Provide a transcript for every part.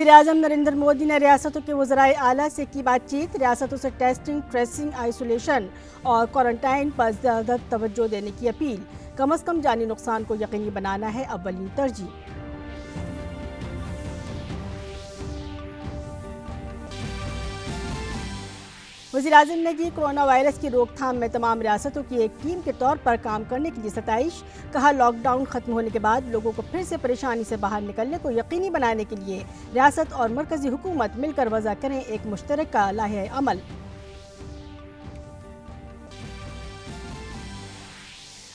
वज़ीर-ए-आज़म नरेंद्र मोदी ने रियासतों के वज़राए आला से की बातचीत। रियासतों से टेस्टिंग, ट्रेसिंग, आइसोलेशन और क्वारंटाइन पर ज़्यादा तवज्जो देने की अपील। कम अज़ कम जानी नुकसान को यकीनी बनाना है अव्वलीन तरजीह। वज़ीर-ए-आज़म ने की कोरोना वायरस की रोकथाम में तमाम रियासतों की एक टीम के तौर पर काम करने की सताइश। कहा, लॉकडाउन खत्म होने के बाद लोगों को फिर से परेशानी से बाहर निकलने को यकीनी बनाने के लिए रियासत और मरकजी हुकूमत मिलकर वज़ा करें एक मुश्तरका लाहे अमल।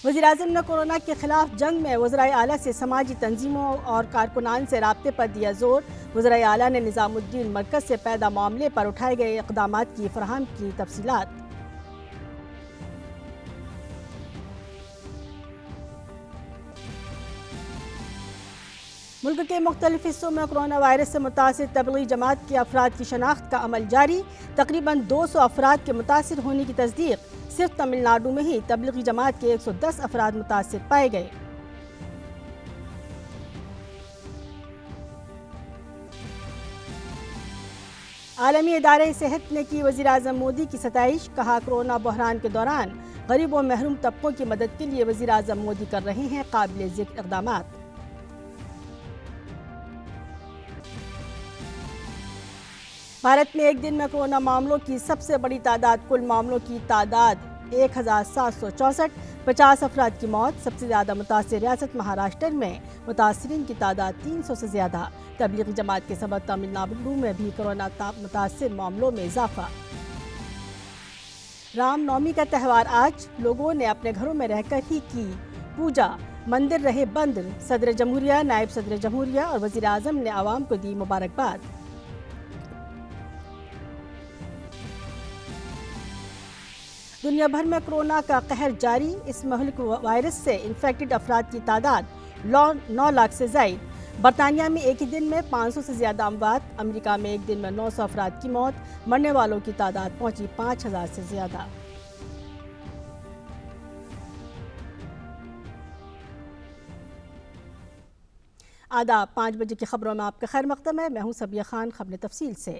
वज़ीर-ए-आज़म ने कोरोना के खिलाफ जंग में वज़राए आला से समाजी तंजीमों और कारकुनान से राब्ते पर दिया जोर। वज़राए आला ने निज़ामुद्दीन मरकज़ से पैदा मामले पर उठाए गए इक़दामात की फराहम की तफसीलात। मुल्क के मुख्तलिफ हिस्सों में कोरोना वायरस से मुतासिर तबलीगी जमात के अफराद की शनाख्त का अमल जारी। तकरीबन 200 अफराद के मुतासिर होने की तस्दीक। सिर्फ तमिलनाडु में ही तबलीगी जमात के 110 अफराद मुतासिर पाए गए। आलमी इदारे सेहत ने की वज़ीर-ए-आज़म मोदी की सताइश। कहा, कोरोना बहरान के दौरान गरीब और महरूम तबकों की मदद के लिए वज़ीर-ए-आज़म मोदी कर रहे हैं काबिल ज़िक्र इक़दामात। भारत में एक दिन में कोरोना मामलों की सबसे बड़ी तादाद। कुल मामलों की तादाद 1764। 50 अफराद की मौत। सबसे ज़्यादा मुतासिर रियासत महाराष्ट्र में मुतासरीन की तादाद 300 से ज़्यादा। तबलीगी जमात के सबब तमिलनाडु में भी कोरोना मुतासिर मामलों में इजाफा। रामनवमी का त्यौहार आज। लोगों ने अपने घरों में रहकर ही की पूजा। मंदिर रहे बंद। सदर जमहूरिया, नायब सदर जमहूरिया और वज़ीर-ए-आज़म ने आवाम को दी मुबारकबाद। दुनिया भर में कोरोना का कहर जारी। इस महलिक वायरस से इन्फेक्टेड अफराद की तादाद 9 लाख से ज़ायद। बरतानिया में एक ही दिन में 500 से ज़्यादा अमवात। अमेरिका में एक दिन में 900 अफराद की मौत। मरने वालों की तादाद पहुंची 5000 से ज़्यादा। आदाब, 5 बजे की खबरों में आपका खैर मकदम है। मैं हूं सबिया खान। खबरें तफसील से।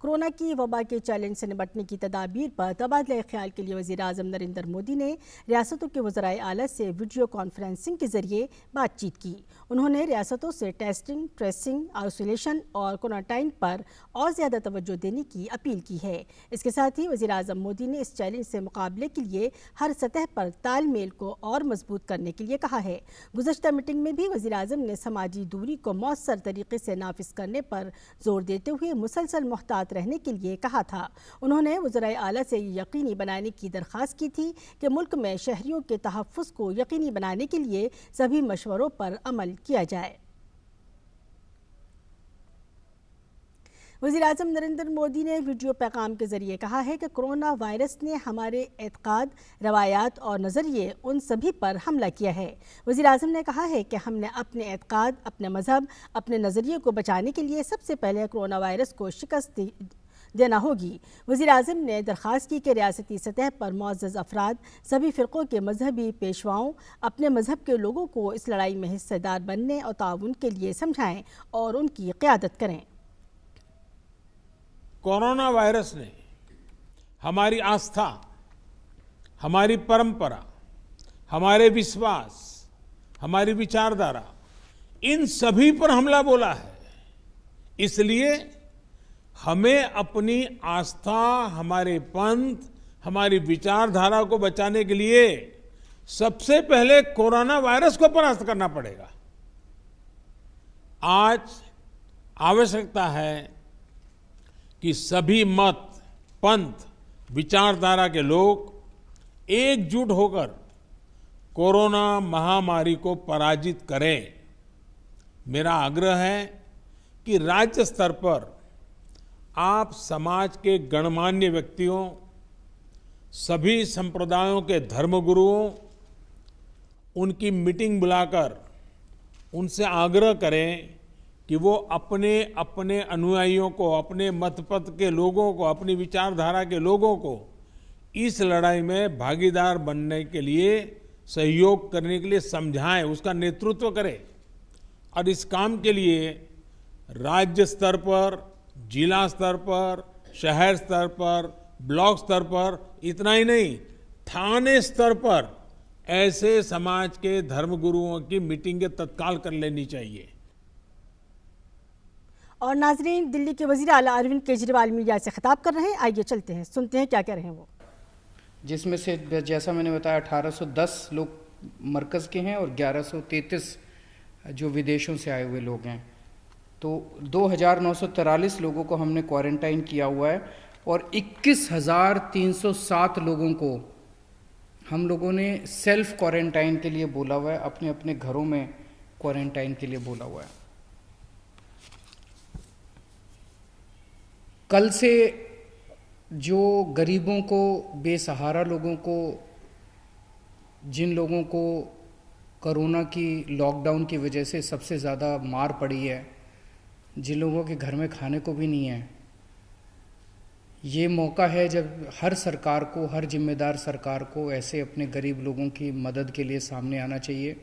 कोरोना की वबा के चैलेंज से निपटने की तदाबीर पर तबादला ख्याल के लिए वज़ीर-ए-आज़म नरेंद्र मोदी ने रियासतों के वज़राए आला से वीडियो कॉन्फ्रेंसिंग के जरिए बातचीत की। उन्होंने रियासतों से टेस्टिंग, ट्रेसिंग, आइसोलेशन और क्वारंटाइन पर और ज़्यादा तवज्जो देने की अपील की है। इसके साथ ही वज़ीर-ए-आज़म मोदी ने इस चैलेंज से मुकाबले के लिए हर सतह पर तालमेल को और मजबूत करने के लिए कहा है। गुज़श्ता मीटिंग में भी वज़ीर-ए-आज़म ने समाजी दूरी को मौसर तरीके से नाफिज करने पर जोर देते हुए मुसलसल मुहतात रहने के लिए कहा था। उन्होंने वज़राए आला से यकीनी बनाने की दरख्वास्त की थी कि मुल्क में शहरियों के तहफ़्फ़ुज़ को यकीनी बनाने के लिए सभी मशवरों पर अमल किया जाए। वज़ीर-ए-आज़म नरेंद्र मोदी ने वीडियो पैगाम के ज़रिए कहा है कि कोरोना वायरस ने हमारे एतक़ाद, रवायात और नज़रिए उन सभी पर हमला किया है। वज़ीर-ए-आज़म ने कहा है कि हमने अपने एतक़ाद, अपने मज़हब, अपने नज़रिए को बचाने के लिए सबसे पहले कोरोना वायरस को शिकस्त देना होगी। वज़ीर-ए-आज़म ने दरख्वास्त की कि रियासती सतह पर मुअज़्ज़ज़ अफराद सभी फ़िरक़ों के मजहबी पेशवाओं अपने मज़हब के लोगों को इस लड़ाई में हिस्सेदार बनने और ताउन के लिए समझाएँ और उनकी क़यादत करें। कोरोना वायरस ने हमारी आस्था, हमारी परंपरा, हमारे विश्वास, हमारी विचारधारा, इन सभी पर हमला बोला है। इसलिए हमें अपनी आस्था, हमारे पंथ, हमारी विचारधारा को बचाने के लिए सबसे पहले कोरोना वायरस को परास्त करना पड़ेगा। आज आवश्यकता है कि सभी मत, पंथ, विचारधारा के लोग एकजुट होकर कोरोना महामारी को पराजित करें। मेरा आग्रह है कि राज्य स्तर पर आप समाज के गणमान्य व्यक्तियों, सभी संप्रदायों के धर्मगुरुओं, उनकी मीटिंग बुलाकर उनसे आग्रह करें कि वो अपने अपने अनुयायियों को, अपने मतपथ के लोगों को, अपनी विचारधारा के लोगों को इस लड़ाई में भागीदार बनने के लिए, सहयोग करने के लिए समझाएं, उसका नेतृत्व करें। और इस काम के लिए राज्य स्तर पर, जिला स्तर पर, शहर स्तर पर, ब्लॉक स्तर पर, इतना ही नहीं, थाने स्तर पर ऐसे समाज के धर्मगुरुओं की मीटिंगें तत्काल कर लेनी चाहिए। और नाजरीन, दिल्ली के वजीर आला अरविंद केजरीवाल मीडिया से खिताब कर रहे हैं। आइए चलते हैं, सुनते हैं क्या कह रहे हैं वो। जिसमें से जैसा मैंने बताया 1810 लोग मरकज़ के हैं और 1133 जो विदेशों से आए हुए लोग हैं। तो 2943 लोगों को हमने क्वारंटाइन किया हुआ है और 21,307 लोगों को हम लोगों ने सेल्फ क्वारंटाइन के लिए बोला हुआ है, अपने अपने घरों में क्वारंटाइन के लिए बोला हुआ है। कल से जो गरीबों को, बेसहारा लोगों को, जिन लोगों को कोरोना की लॉकडाउन की वजह से सबसे ज़्यादा मार पड़ी है, जिन लोगों के घर में खाने को भी नहीं है, ये मौका है जब हर सरकार को, हर जिम्मेदार सरकार को ऐसे अपने गरीब लोगों की मदद के लिए सामने आना चाहिए।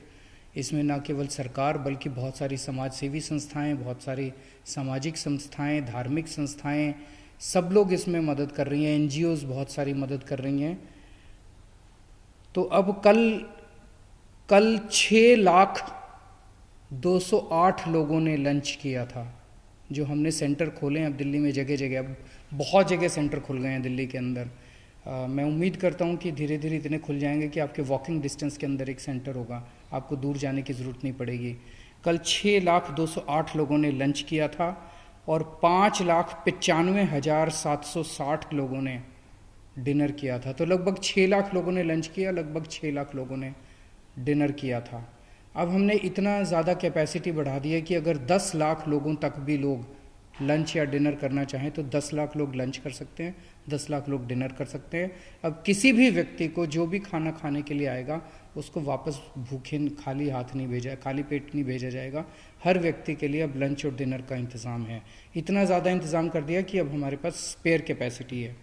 इसमें न केवल सरकार बल्कि बहुत सारी समाज सेवी संस्थाएं, बहुत सारी सामाजिक संस्थाएं, धार्मिक संस्थाएं, सब लोग इसमें मदद कर रही हैं। NGOs बहुत सारी मदद कर रही हैं। तो अब कल 6,208 लोगों ने लंच किया था। जो हमने सेंटर खोले हैं अब दिल्ली में जगह जगह, अब बहुत जगह सेंटर खुल गए हैं दिल्ली के अंदर। मैं उम्मीद करता हूं कि धीरे धीरे इतने खुल जाएंगे कि आपके वॉकिंग डिस्टेंस के अंदर एक सेंटर होगा, आपको दूर जाने की ज़रूरत नहीं पड़ेगी। कल 6,208 लोगों ने लंच किया था और 5,95,760 लोगों ने डिनर किया था। तो लगभग 6 लाख लोगों ने लंच किया, लगभग 6 लाख लोगों ने डिनर किया था। अब हमने इतना ज़्यादा कैपेसिटी बढ़ा दी है कि अगर 10 लाख लोगों तक भी लोग लंच या डिनर करना चाहें तो 10 लाख लोग लंच कर सकते हैं, 10 लाख लोग डिनर कर सकते हैं। अब किसी भी व्यक्ति को जो भी खाना खाने के लिए आएगा उसको वापस भूखे खाली हाथ नहीं भेजा, खाली पेट नहीं भेजा जाएगा। हर व्यक्ति के लिए अब लंच और डिनर का इंतज़ाम है। इतना ज़्यादा इंतज़ाम कर दिया कि अब हमारे पास स्पेयर कैपेसिटी है।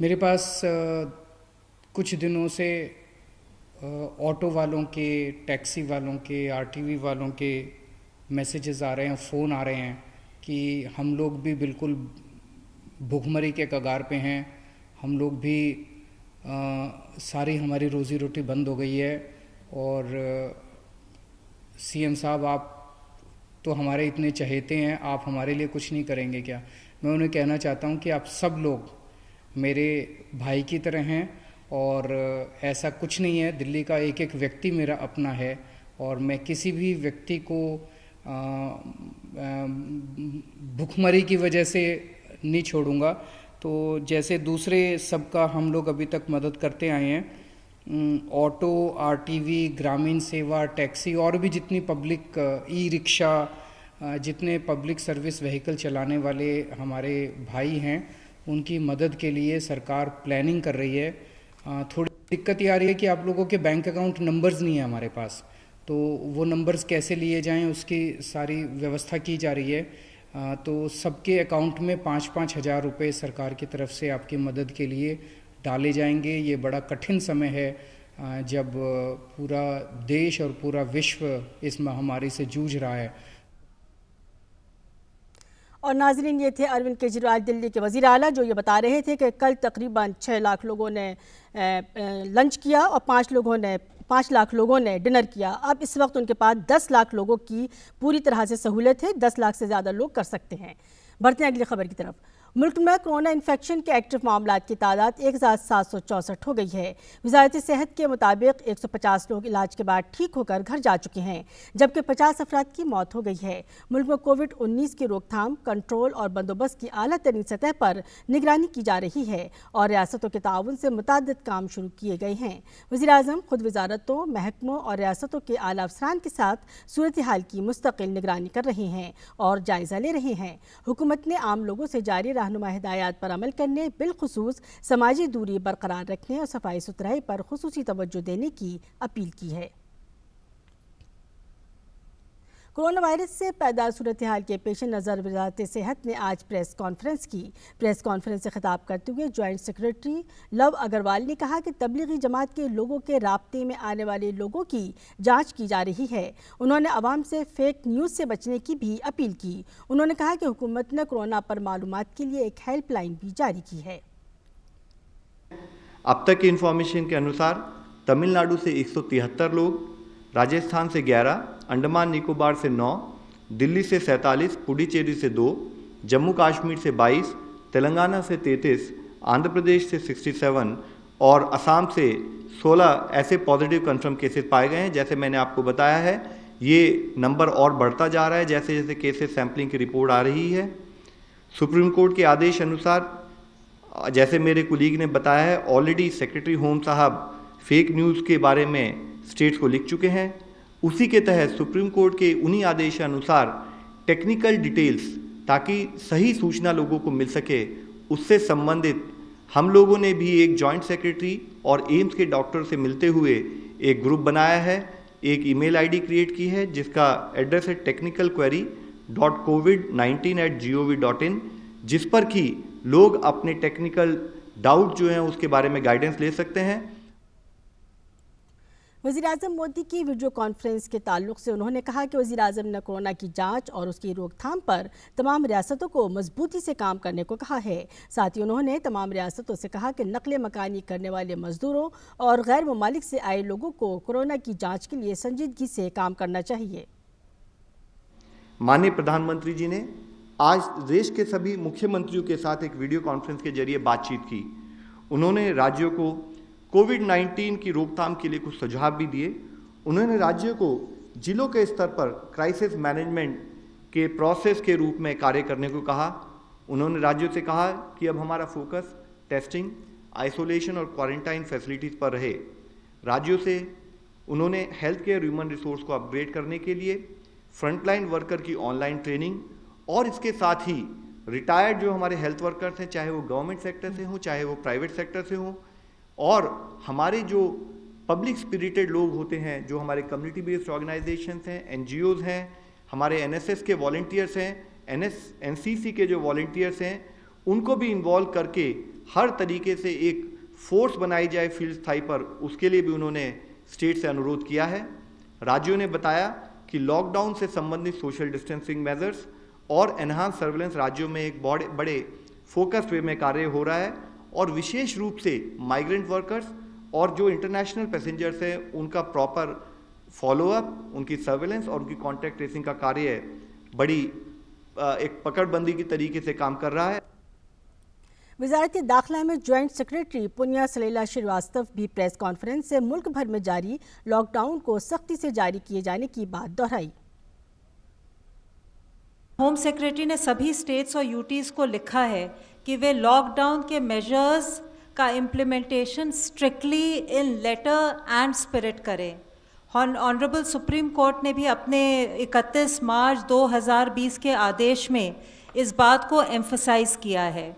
मेरे पास कुछ दिनों से ऑटो वालों के, टैक्सी वालों के, RTV वालों के मैसेजेस आ रहे हैं, फ़ोन आ रहे हैं कि हम लोग भी बिल्कुल भूखमरी के कगार पे हैं, हम लोग भी सारी हमारी रोज़ी रोटी बंद हो गई है और CM साहब आप तो हमारे इतने चहेते हैं, आप हमारे लिए कुछ नहीं करेंगे क्या? मैं उन्हें कहना चाहता हूं कि आप सब लोग मेरे भाई की तरह हैं और ऐसा कुछ नहीं है। दिल्ली का एक एक व्यक्ति मेरा अपना है और मैं किसी भी व्यक्ति को भूखमरी की वजह से नहीं छोड़ूंगा। तो जैसे दूसरे सबका हम लोग अभी तक मदद करते आए हैं, ऑटो, RTV, ग्रामीण सेवा, टैक्सी और भी जितनी पब्लिक, ई-रिक्शा, जितने पब्लिक सर्विस व्हीकल चलाने वाले हमारे भाई हैं, उनकी मदद के लिए सरकार प्लानिंग कर रही है। थोड़ी दिक्कत ये आ रही है कि आप लोगों के बैंक अकाउंट नंबर्स नहीं है हमारे पास, तो वो नंबर्स कैसे लिए जाएं उसकी सारी व्यवस्था की जा रही है। तो सबके अकाउंट में 5-5 हज़ार रुपये सरकार की तरफ से आपकी मदद के लिए डाले जाएंगे। ये बड़ा कठिन समय है जब पूरा देश और पूरा विश्व इस महामारी से जूझ रहा है। और नाजरीन, ये थे अरविंद केजरीवाल, दिल्ली के वज़ीर आला, जो ये बता रहे थे कि कल तकरीबन 6 लाख लोगों ने लंच किया और 5 लाख लोगों ने डिनर किया। अब इस वक्त उनके पास 10 लाख लोगों की पूरी तरह से सहूलत है, 10 लाख से ज़्यादा लोग कर सकते हैं। बढ़ते हैं अगली खबर की तरफ। मुल्क में कोरोना इन्फेक्शन के एक्टिव मामलात की तादाद 1764 हो गई है। वजारत सेहत के मुताबिक 150 लोग इलाज के बाद ठीक होकर घर जा चुके हैं, जबकि 50 अफराद की मौत हो गई है। मुल्क में कोविड-19 की रोकथाम, कंट्रोल और बंदोबस्त की आला तरीन सतह पर निगरानी की जा रही है और रियासतों के ताउन से मुतअद्दिद काम शुरू किए गए हैं। वज़ीर-ए-आज़म खुद वजारतों, महकमों और रियासतों के आला अफसरान के साथ सूरत हाल की मुस्तकिल निगरानी कर रहे हैं और जायज़ा ले रहे हैं। हुकूमत ने आम लोगों से जारी रहनुमा हिदायत पर अमल करने, बिलखुसूस समाजी दूरी बरकरार रखने और सफाई सुथराई पर खुसूसी तवज्जो देने की अपील की है। कोरोना वायरस से पैदा सूरत हाल के पेश नज़र वज़ारत सेहत ने आज प्रेस कॉन्फ्रेंस की। प्रेस कॉन्फ्रेंस से खिताब करते हुए जॉइंट सेक्रेटरी लव अग्रवाल ने कहा कि तबलीगी जमात के लोगों के राब्ते में आने वाले लोगों की जांच की जा रही है। उन्होंने आवाम से फेक न्यूज़ से बचने की भी अपील की। उन्होंने कहा कि हुकूमत ने कोरोना पर मालूमात के लिए एक हेल्पलाइन भी जारी की है। अब तक की इन्फॉर्मेशन के अनुसार तमिलनाडु से 173 लोग, राजस्थान से 11, अंडमान निकोबार से 9, दिल्ली से 47, पुडुचेरी से 2, जम्मू कश्मीर से 22, तेलंगाना से 33, आंध्र प्रदेश से 67 और असम से 16 ऐसे पॉजिटिव कंफर्म केसेस पाए गए हैं। जैसे मैंने आपको बताया है, ये नंबर और बढ़ता जा रहा है जैसे जैसे केसेस सैंपलिंग की रिपोर्ट आ रही है। सुप्रीम कोर्ट के आदेश अनुसार, जैसे मेरे कुलीग ने बताया है, ऑलरेडी सेक्रेटरी होम साहब फेक न्यूज़ के बारे में स्टेट्स को लिख चुके हैं। उसी के तहत सुप्रीम कोर्ट के उन्हीं आदेशानुसार टेक्निकल डिटेल्स, ताकि सही सूचना लोगों को मिल सके, उससे संबंधित हम लोगों ने भी एक जॉइंट सेक्रेटरी और एम्स के डॉक्टर से मिलते हुए एक ग्रुप बनाया है, एक ईमेल आईडी क्रिएट की है जिसका एड्रेस है technicalquery.covid19@gov.in, जिस पर कि लोग अपने टेक्निकल डाउट जो हैं उसके बारे में गाइडेंस ले सकते हैं। वज़ीर-ए-आज़म मोदी की वीडियो कॉन्फ्रेंस के ताल्लुक से उन्होंने कहा कि वज़ीर-ए-आज़म ने कोरोना की जांच और उसकी रोकथाम पर तमाम रियासतों को मजबूती से काम करने को कहा है। साथ ही उन्होंने तमाम रियासतों से कहा कि नकल मकानी करने वाले मजदूरों और गैर ममालिक से आए लोगों को कोरोना की जांच के लिए संजीदगी से काम करना चाहिए। माननीय प्रधानमंत्री जी ने आज देश के सभी मुख्यमंत्रियों के साथ एक वीडियो कॉन्फ्रेंस के जरिए बातचीत की। उन्होंने राज्यों को कोविड-19 की रोकथाम के लिए कुछ सुझाव भी दिए। उन्होंने राज्यों को जिलों के स्तर पर क्राइसिस मैनेजमेंट के प्रोसेस के रूप में कार्य करने को कहा। उन्होंने राज्यों से कहा कि अब हमारा फोकस टेस्टिंग, आइसोलेशन और क्वारंटाइन फैसिलिटीज़ पर रहे। राज्यों से उन्होंने हेल्थ केयर ह्यूमन रिसोर्स को अपग्रेड करने के लिए फ्रंटलाइन वर्कर की ऑनलाइन ट्रेनिंग और इसके साथ ही रिटायर्ड जो हमारे हेल्थ वर्कर्स हैं, चाहे वो गवर्नमेंट सेक्टर से हों चाहे वो प्राइवेट सेक्टर से हों, और हमारे जो पब्लिक स्पिरिटेड लोग होते हैं, जो हमारे कम्युनिटी बेस्ड ऑर्गेनाइजेशंस हैं, एनजीओज हैं, हमारे एनएसएस के वॉलंटियर्स हैं, एनसीसी के जो वॉलंटियर्स हैं, उनको भी इन्वॉल्व करके हर तरीके से एक फोर्स बनाई जाए फील्ड स्थाई पर, उसके लिए भी उन्होंने स्टेट से अनुरोध किया है। राज्यों ने बताया कि लॉकडाउन से संबंधित सोशल डिस्टेंसिंग मेजर्स और एनहांस सर्वेलेंस राज्यों में एक बड़े फोकस्ड वे में कार्य हो रहा है और विशेष रूप से माइग्रेंट वर्कर्स और जो इंटरनेशनल पैसेंजर्स हैं उनका प्रॉपर फॉलोअप, उनकी सर्वेलेंस और उनकी कॉन्टैक्ट ट्रेसिंग का कार्य बड़ी एक पकड़बंदी की तरीके से काम कर रहा है। वज़ारत दाखिला में जॉइंट सेक्रेटरी पुण्या सलीला श्रीवास्तव भी प्रेस कॉन्फ्रेंस से मुल्क भर में जारी लॉकडाउन को सख्ती से जारी किए जाने की बात दोहराई। होम सेक्रेटरी ने सभी स्टेट्स और यूटीज़ को लिखा है कि वे लॉकडाउन के मेजर्स का implementation strictly in letter and spirit करें। ऑनरेबल सुप्रीम कोर्ट ने भी अपने 31 मार्च 2020 के आदेश में इस बात को एम्फसाइज किया है।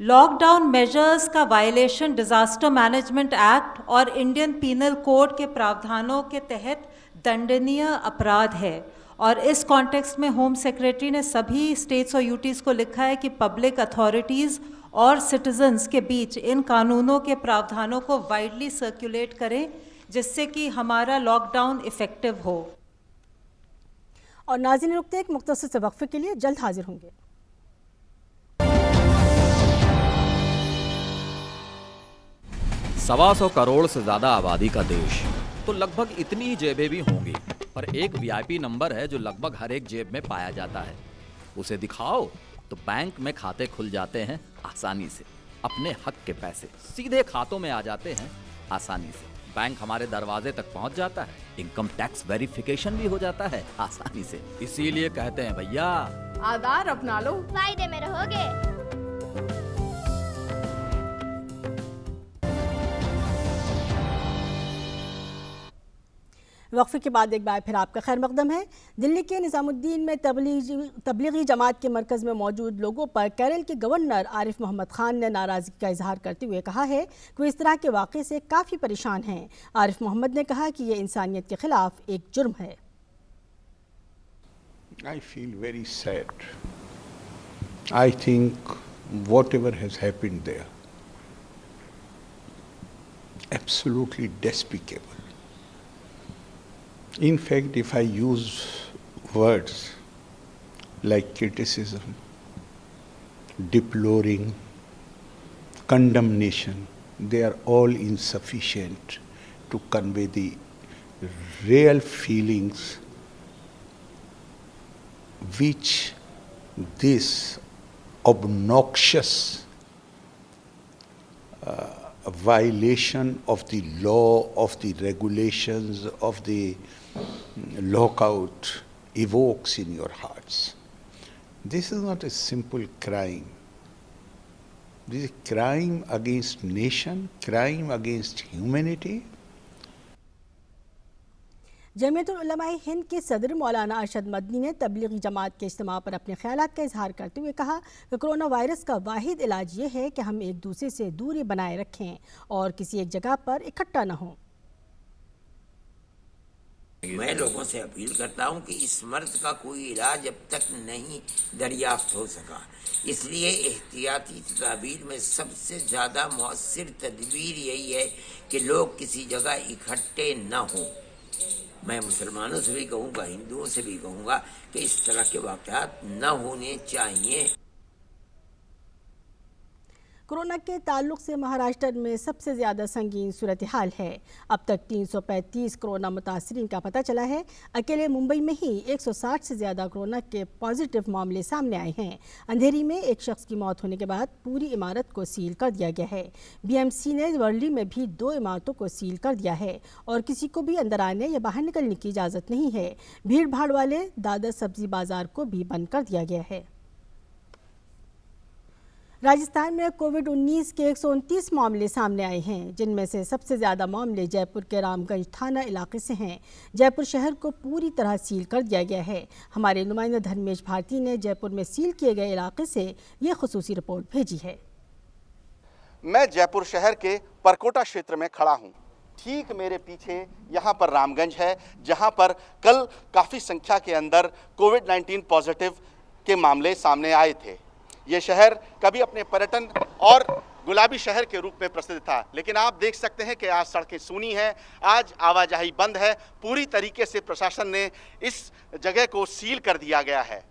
लॉकडाउन मेजर्स का वायलेशन डिज़ास्टर मैनेजमेंट एक्ट और इंडियन पीनल कोड के प्रावधानों के तहत दंडनीय अपराध है और इस कॉन्टेक्स्ट में होम सेक्रेटरी ने सभी स्टेट्स और यूटीज़ को लिखा है कि पब्लिक अथॉरिटीज़ और सिटीजन्स के बीच इन कानूनों के प्रावधानों को वाइडली सर्कुलेट करें जिससे कि हमारा लॉकडाउन इफेक्टिव हो। और नाज़रीन, रुकते एक मुख्तसर से वक्फे के लिए, जल्द हाजिर होंगे। सवा 100 करोड़ से ज्यादा आबादी का देश, तो लगभग इतनी ही जेबें भी होंगी, पर एक वीआईपी नंबर है जो लगभग हर एक जेब में पाया जाता है। उसे दिखाओ तो बैंक में खाते खुल जाते हैं आसानी से, अपने हक के पैसे सीधे खातों में आ जाते हैं आसानी से, बैंक हमारे दरवाजे तक पहुंच जाता है, इनकम टैक्स वेरिफिकेशन भी हो जाता है आसानी से। इसीलिए कहते हैं भैया, आधार अपना लो, फायदे में रहोगे। वक्फे के बाद एक बार फिर आपका खैर मकदम है। दिल्ली के निज़ामुद्दीन में तबलीगी जमात के मरकज़ में मौजूद लोगों पर केरल के गवर्नर आरिफ मोहम्मद खान ने नाराज़गी का इजहार करते हुए कहा है कि वे इस तरह के वाक़े से काफ़ी परेशान हैं। आरिफ मोहम्मद ने कहा कि यह इंसानियत के खिलाफ एक जुर्म है। I feel very sad. I think whatever has happened there, absolutely despicable. In fact, if I use words like criticism, deploring, condemnation, they are all insufficient to convey the real feelings which this obnoxious violation of the law, of the regulations, of the lockout evokes in your hearts. This is not a simple crime. This is a crime against nation, crime against humanity. Jamiatul उलमा-ए Hind के सदर मौलाना अरशद मदनी ने तबलीगी जमात के इज्तिमा पर अपने ख्यालात का इजहार करते हुए कहा कि कोरोना वायरस का वाहिद इलाज ये है कि हम एक दूसरे से दूरी बनाए रखें और किसी एक जगह पर इकट्ठा न हों। मैं लोगों से अपील करता हूं कि इस मर्ज का कोई इलाज अब तक नहीं दरियाफ्त हो सका, इसलिए एहतियाती तदाबीर में सबसे ज़्यादा मौसर तदबीर यही है कि लोग किसी जगह इकट्ठे न हों। मैं मुसलमानों से भी कहूँगा, हिंदुओं से भी कहूँगा कि इस तरह के वाक़यात न होने चाहिए। कोरोना के ताल्लुक से महाराष्ट्र में सबसे ज़्यादा संगीन सूरत हाल है। अब तक 335 कोरोना मुतासरीन का पता चला है। अकेले मुंबई में ही 160 से ज़्यादा कोरोना के पॉजिटिव मामले सामने आए हैं। अंधेरी में एक शख्स की मौत होने के बाद पूरी इमारत को सील कर दिया गया है। BMC ने वर्ली में भी 2 इमारतों को सील कर दिया है और किसी को भी अंदर आने या बाहर निकलने की इजाज़त नहीं है। भीड़ भाड़ वाले दादर सब्जी बाजार को भी बंद कर दिया गया है। राजस्थान में कोविड-19 के 129 मामले सामने आए हैं, जिनमें से सबसे ज़्यादा मामले जयपुर के रामगंज थाना इलाके से हैं। जयपुर शहर को पूरी तरह सील कर दिया गया है। हमारे नुमाइंदा धर्मेश भारती ने जयपुर में सील किए गए इलाके से ये खुसूसी रिपोर्ट भेजी है। मैं जयपुर शहर के परकोटा क्षेत्र में खड़ा हूँ। ठीक मेरे पीछे यहाँ पर रामगंज है, जहाँ पर कल काफ़ी संख्या के अंदर कोविड-19 पॉजिटिव के मामले सामने आए थे। ये शहर कभी अपने पर्यटन और गुलाबी शहर के रूप में प्रसिद्ध था, लेकिन आप देख सकते हैं कि आज सड़कें सूनी हैं, आज आवाजाही बंद है। पूरी तरीके से प्रशासन ने इस जगह को सील कर दिया गया है।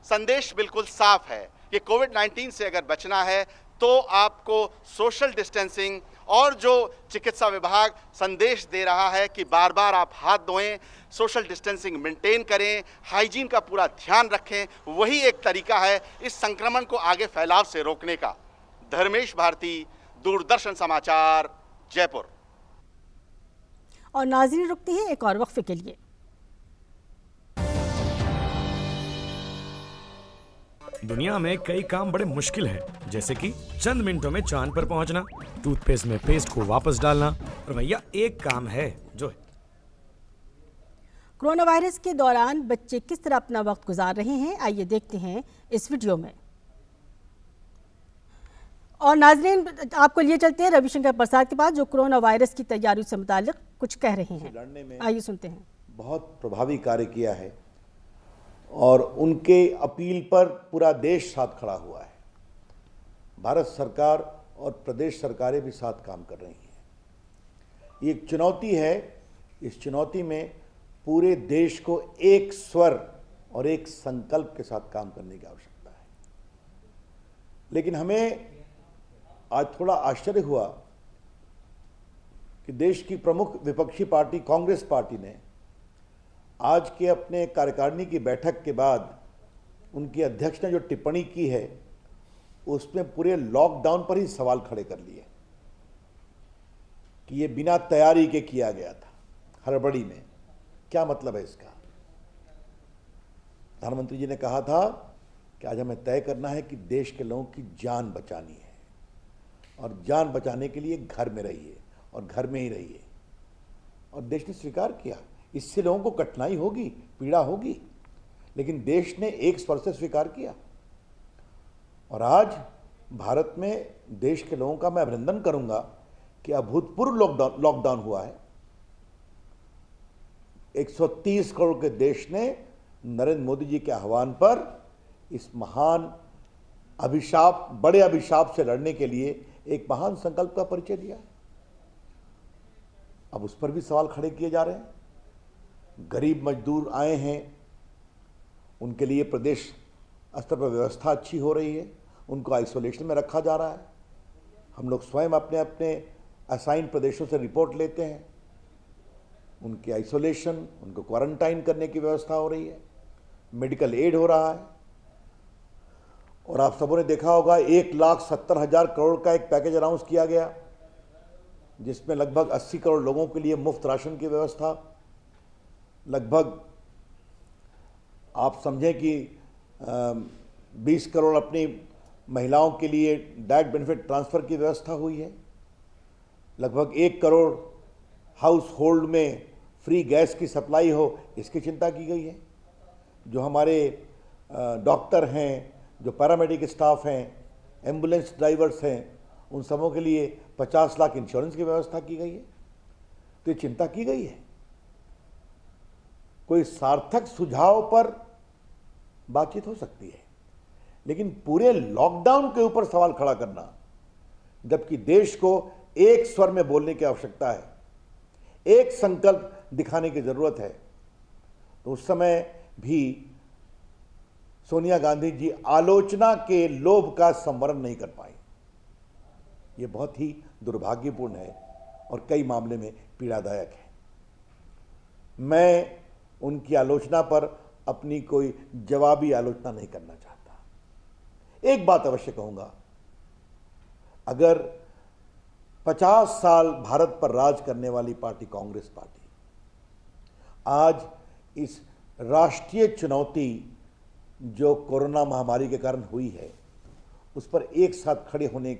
संदेश बिल्कुल साफ है कि कोविड-19 से अगर बचना है तो आपको सोशल डिस्टेंसिंग और जो चिकित्सा विभाग संदेश दे रहा है कि बार बार आप हाथ धोएं, सोशल डिस्टेंसिंग मेंटेन करें, हाइजीन का पूरा ध्यान रखें, वही एक तरीका है इस संक्रमण को आगे फैलाव से रोकने का। धर्मेश भारती, दूरदर्शन समाचार, जयपुर। और नाज़रीन रुकती है एक और वक्फे के लिए। दुनिया में कई काम बड़े मुश्किल हैं, जैसे कि चंद मिनटों में चांद पर पहुंचना, टूथपेस्ट में पेस्ट को वापस डालना, और भैया एक काम है जो है। कोरोना वायरस के दौरान बच्चे किस तरह अपना वक्त गुजार रहे हैं, आइए देखते हैं इस वीडियो में। और नाज़रीन आपको लिए चलते हैं रविशंकर प्रसाद के पास, जो कोरोना वायरस की तैयारियों से मुतालिक कुछ कह रहे हैं। आइए सुनते हैं। बहुत प्रभावी कार्य किया है और उनके अपील पर पूरा देश साथ खड़ा हुआ है। भारत सरकार और प्रदेश सरकारें भी साथ काम कर रही हैं। ये एक चुनौती है, इस चुनौती में पूरे देश को एक स्वर और एक संकल्प के साथ काम करने की आवश्यकता है। लेकिन हमें आज थोड़ा आश्चर्य हुआ कि देश की प्रमुख विपक्षी पार्टी कांग्रेस पार्टी ने आज के अपने कार्यकारिणी की बैठक के बाद उनकी अध्यक्ष ने जो टिप्पणी की है उसमें पूरे लॉकडाउन पर ही सवाल खड़े कर लिए कि ये बिना तैयारी के किया गया था, हड़बड़ी में। क्या मतलब है इसका? प्रधानमंत्री जी ने कहा था कि आज हमें तय करना है कि देश के लोगों की जान बचानी है और जान बचाने के लिए घर में रहिए और घर में ही रहिए, और देश ने स्वीकार किया। इससे लोगों को कठिनाई होगी, पीड़ा होगी, लेकिन देश ने एक स्वर से स्वीकार किया। और आज भारत में देश के लोगों का मैं अभिनंदन करूंगा कि अभूतपूर्व लॉकडाउन हुआ है। 130 करोड़ के देश ने नरेंद्र मोदी जी के आह्वान पर इस महान अभिशाप, बड़े अभिशाप से लड़ने के लिए एक महान संकल्प का परिचय दिया। अब उस पर भी सवाल खड़े किए जा रहे हैं। गरीब मजदूर आए हैं, उनके लिए प्रदेश स्तर पर व्यवस्था अच्छी हो रही है, उनको आइसोलेशन में रखा जा रहा है। हम लोग स्वयं अपने अपने असाइन प्रदेशों से रिपोर्ट लेते हैं, उनके आइसोलेशन, उनको क्वारंटाइन करने की व्यवस्था हो रही है, मेडिकल एड हो रहा है। और आप सबों ने देखा होगा 1,70,000 करोड़ का एक पैकेज अनाउंस किया गया, जिसमें लगभग 80 करोड़ लोगों के लिए मुफ्त राशन की व्यवस्था, लगभग आप समझें कि 20 करोड़ अपनी महिलाओं के लिए डायरेक्ट बेनिफिट ट्रांसफ़र की व्यवस्था हुई है, लगभग 1 करोड़ हाउस होल्ड में फ्री गैस की सप्लाई हो, इसकी चिंता की गई है। जो हमारे डॉक्टर हैं, जो पैरामेडिक स्टाफ हैं, एम्बुलेंस ड्राइवर्स हैं, उन सबों के लिए 50 लाख इंश्योरेंस की व्यवस्था की गई है। तो ये चिंता की गई है। कोई सार्थक सुझाव पर बातचीत हो सकती है, लेकिन पूरे लॉकडाउन के ऊपर सवाल खड़ा करना, जबकि देश को एक स्वर में बोलने की आवश्यकता है, एक संकल्प दिखाने की जरूरत है, तो उस समय भी सोनिया गांधी जी आलोचना के लोभ का संवरण नहीं कर पाई। ये बहुत ही दुर्भाग्यपूर्ण है और कई मामले में पीड़ादायक है। मैं उनकी आलोचना पर अपनी कोई जवाबी आलोचना नहीं करना चाहता। एक बात अवश्य कहूंगा, अगर 50 साल भारत पर राज करने वाली पार्टी कांग्रेस पार्टी आज इस राष्ट्रीय चुनौती जो कोरोना महामारी के कारण हुई है, उस पर एक साथ खड़े होने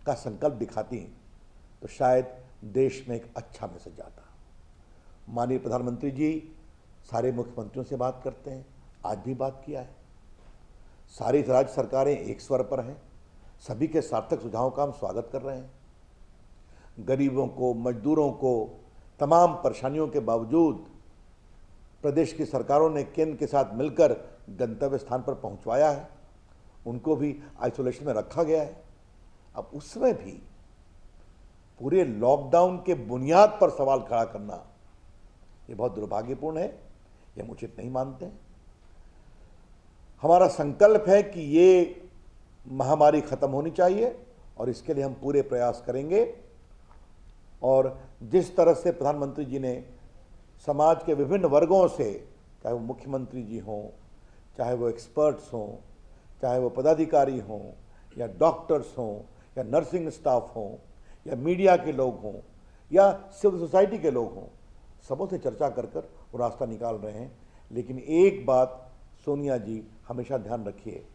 का संकल्प दिखाती, तो शायद देश में एक अच्छा मैसेज आता। माननीय प्रधानमंत्री जी सारे मुख्यमंत्रियों से बात करते हैं, आज भी बात किया है। सारी राज्य सरकारें एक स्वर पर हैं, सभी के सार्थक सुझावों का हम स्वागत कर रहे हैं। गरीबों को, मजदूरों को तमाम परेशानियों के बावजूद प्रदेश की सरकारों ने केंद्र के साथ मिलकर गंतव्य स्थान पर पहुंचवाया है, उनको भी आइसोलेशन में रखा गया है। अब उसमें भी पूरे लॉकडाउन के बुनियाद पर सवाल खड़ा करना ये बहुत दुर्भाग्यपूर्ण है, ये हम उचित नहीं मानते हैं। हमारा संकल्प है कि ये महामारी खत्म होनी चाहिए और इसके लिए हम पूरे प्रयास करेंगे। और जिस तरह से प्रधानमंत्री जी ने समाज के विभिन्न वर्गों से, चाहे वो मुख्यमंत्री जी हों, चाहे वो एक्सपर्ट्स हों, चाहे वो पदाधिकारी हों, या डॉक्टर्स हों, या नर्सिंग स्टाफ हों, या मीडिया के लोग हों, या सिविल सोसाइटी के लोग हों, सबों से चर्चा कर कर वो रास्ता निकाल रहे हैं। लेकिन एक बात सोनिया जी हमेशा ध्यान रखिए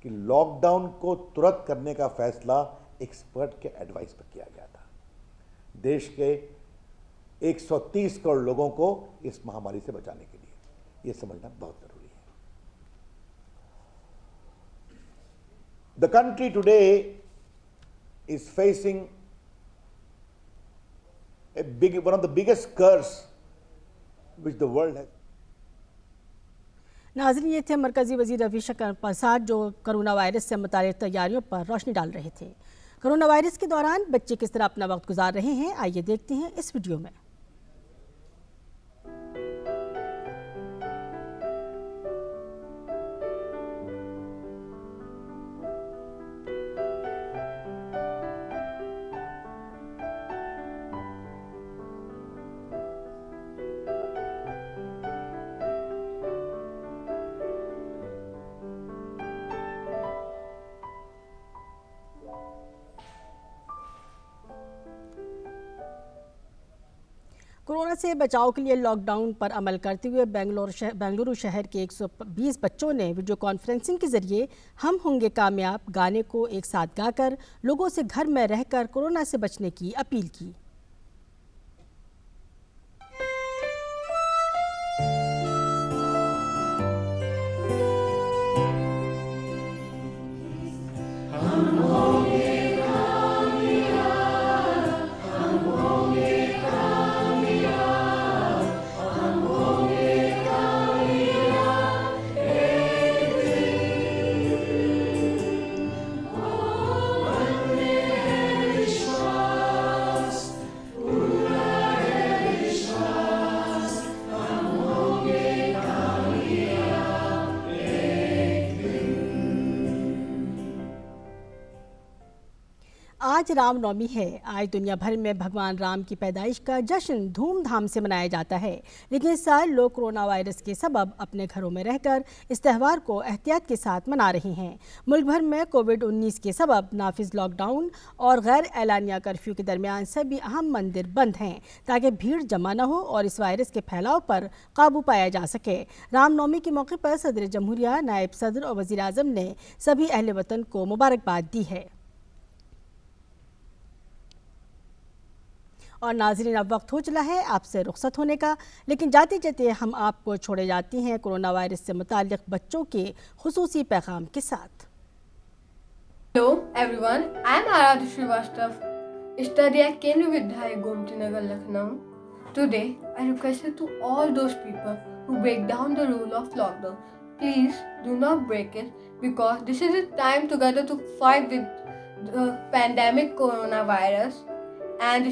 कि लॉकडाउन को तुरंत करने का फैसला एक्सपर्ट के एडवाइस पर किया गया था। देश के 130 करोड़ लोगों को इस महामारी से बचाने के लिए, ये समझना बहुत जरूरी है। The country today is facing one of the biggest curse which the world has. नाज़रीन, ये थे मरकजी वजीर रविशंकर प्रसाद जो कोरोना वायरस से मुताल्लिक़ तैयारियों पर रोशनी डाल रहे थे। कोरोना वायरस के दौरान बच्चे किस तरह अपना वक्त गुजार रहे हैं, आइए देखते हैं इस वीडियो में। कोरोना से बचाव के लिए लॉकडाउन पर अमल करते हुए बेंगलुरु शहर के 120 बच्चों ने वीडियो कॉन्फ्रेंसिंग के जरिए हम होंगे कामयाब गाने को एक साथ गाकर लोगों से घर में रहकर कोरोना से बचने की अपील की। आज रामनवमी है। आज दुनिया भर में भगवान राम की पैदाइश का जश्न धूमधाम से मनाया जाता है, लेकिन इस साल लोग कोरोना वायरस के सबब अपने घरों में रहकर इस त्यौहार को एहतियात के साथ मना रहे हैं। मुल्क भर में कोविड-19 के सबब नाफिज लॉकडाउन और गैर एलानिया कर्फ्यू के दरमियान सभी अहम मंदिर बंद हैं, ताकि भीड़ जमा न हो और इस वायरस के फैलाव पर काबू पाया जा सके। रामनवमी के मौके पर सदर जमहूरिया, नायब सदर और वज़ीर आज़म ने सभी अहले वतन को मुबारकबाद दी है। और नाज़रीन, अब वक्त हो चला है आपसे रुखसत होने का, लेकिन जाते जाते हम आपको छोड़े जाते हैं कोरोना वायरस से मुताल्लिक़ बच्चों के खुसूसी पैगाम के साथ। Hello everyone, I am Aradhi Srivastava, study at Kendriya Vidyalaya, Gomtinagar, Lucknow. Today, I request to all those people who break down the rule of lockdown, please do not break it, because this is a time together to fight with the pandemic coronavirus, and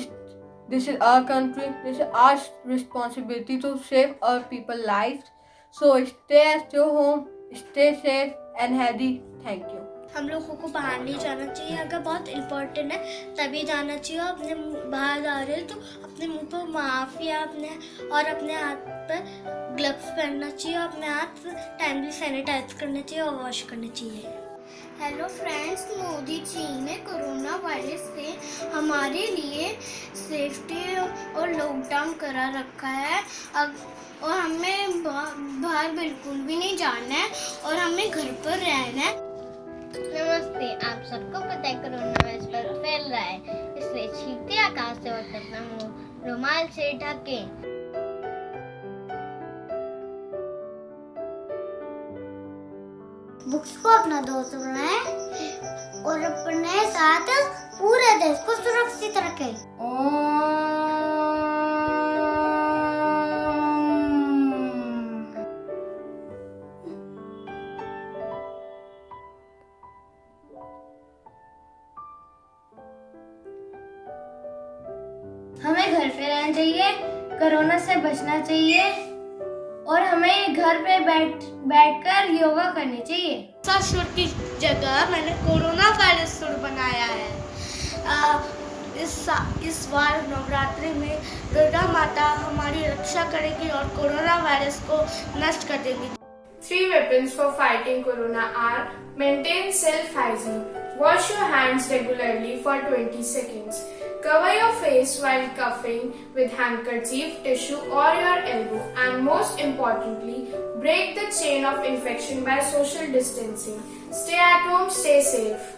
this is our country, this is our responsibility to save our people's lives. So stay at your home, stay safe and healthy. Thank you. हम लोगों को बाहर नहीं जाना चाहिए, अगर बहुत important है तभी जाना चाहिए। अपने बाहर जा रहे हो तो अपने मुंह पर मास्क या अपने हाथ पर ग्लव्स पहनना चाहिए, अपने हाथ टाइमली सैनिटाइज करना चाहिए और वॉश करना चाहिए। हेलो फ्रेंड्स, मोदी जी ने कोरोना वायरस से हमारे लिए सेफ्टी और लॉकडाउन करा रखा है। और हमें बाहर बिल्कुल भी नहीं जाना है और हमें घर पर रहना है। नमस्ते, आप सबको पता है कोरोना वायरस फैल रहा है, इसलिए छींकते आकाश से और अपना मुंह रुमाल से ढकें। बुक्स को अपना दोस्त बनाएं और अपने साथ पूरे देश को सुरक्षित रखें। हमें घर पे रहना चाहिए, कोरोना से बचना चाहिए और हमें घर पे बैठकर योगा करनी चाहिए। सुर की जगह मैंने कोरोना वायरस सुर बनाया है। इस बार नवरात्रि में दुर्गा माता हमारी रक्षा करेगी और कोरोना वायरस को नष्ट कर देगी। 3 weapons for fighting corona are: maintain self-hygiene, wash your hands regularly for 20 seconds, cover your face while coughing with handkerchief, tissue or your elbow, and most importantly, break the chain of infection by social distancing. Stay at home, stay safe.